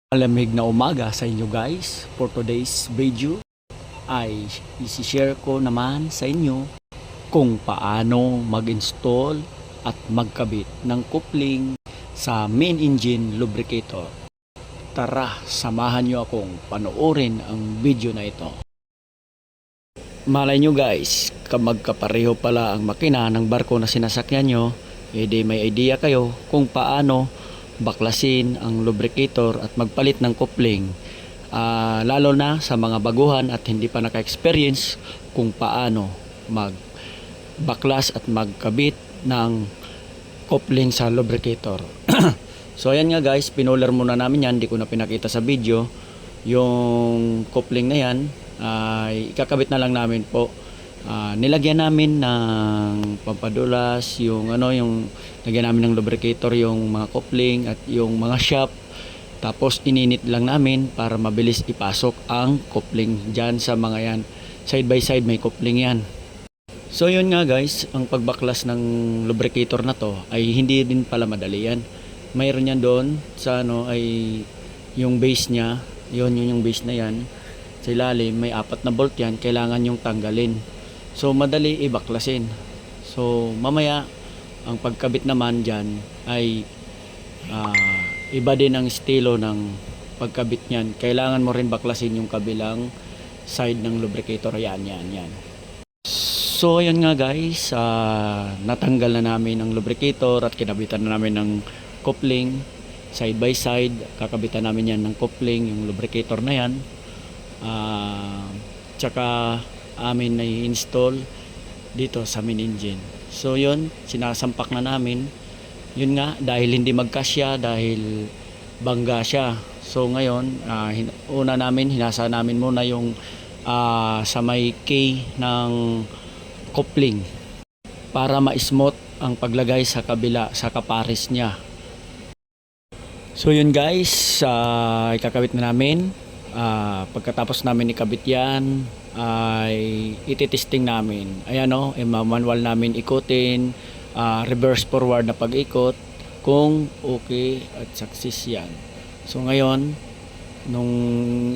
Malamig na umaga sa inyo guys. For today's video ay isi-share ko naman sa inyo kung paano mag-install at magkabit ng coupling sa main engine lubricator. Tara, samahan nyo akong panoorin ang video na ito. Malay nyo guys, magkapareho pala ang makina ng barko na sinasakyan nyo, edi may idea kayo kung paano baklasin ang lubricator at magpalit ng coupling, lalo na sa mga baguhan at hindi pa naka-experience kung paano magbaklas at magkabit ng coupling sa lubricator. So ayan nga guys, pinuller muna namin yan, hindi ko na pinakita sa video. Yung coupling na yan ay ikakabit na lang namin po. Nilagyan namin ng pampadulas, yung lagyan namin ng lubricator, yung mga coupling at yung mga shop. Tapos ininit lang namin para mabilis ipasok ang coupling dyan sa mga yan. Side by side may coupling yan. So yun nga guys, ang pagbaklas ng lubricator na to ay hindi din pala madali yan. Mayroon yan doon sa ay yung base nya, yun yung base na yan. Sa ilalim may 4 na bolt yan, kailangan yung tanggalin. So madali ibaklasin. So mamaya ang pagkabit naman dyan ay iba din ang estilo ng pagkabit niyan. Kailangan mo rin baklasin yung kabilang side ng lubricator. Yan. So ayan nga guys, natanggal na namin ang lubricator at kinabitan na namin ng coupling side by side. Kakabitan namin yan ng coupling, yung lubricator na yan. Tsaka amin na i-install dito sa main engine. So yun, sinasampak na namin. Yun nga, dahil hindi magkasya, dahil bangga siya. So ngayon, hinasa namin muna yung sa may K ng coupling para ma-smooth ang paglagay sa kabila, sa kapares niya. So yun guys, ikakabit na namin. Pagkatapos namin ikabit yan, ay ititesting namin. Ayan manual namin ikutin, reverse forward na pag-ikot kung okay at success yan. So ngayon, nung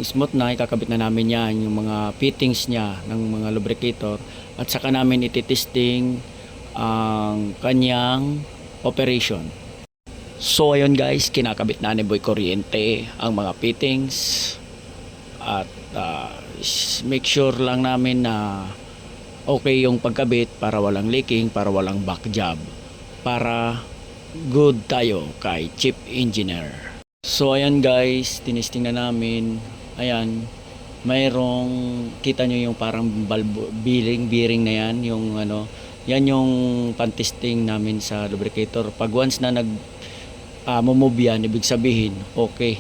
smooth na, ikakabit na namin yan, yung mga fittings nya ng mga lubricator, at saka namin ititesting ang kanyang operation. So ayun guys, kinakabit na ni Boy Kuryente ang mga fittings at make sure lang namin na okay yung pagkabit para walang leaking, para walang back job, para good tayo kay chief engineer. So ayan guys, tinesting na namin. Ayan, mayroong, kita nyo yung parang bearing na yan, yung yan yung pan-testing namin sa lubricator. Pag once na move yan, ibig sabihin okay,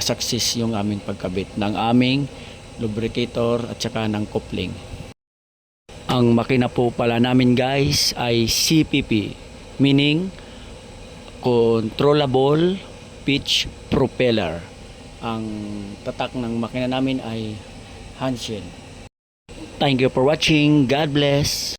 success yung aming pagkabit ng aming lubricator at saka ng coupling. Ang makina po pala namin guys ay CPP, meaning Controllable Pitch Propeller. Ang tatak ng makina namin ay Hansen. Thank you for watching. God bless.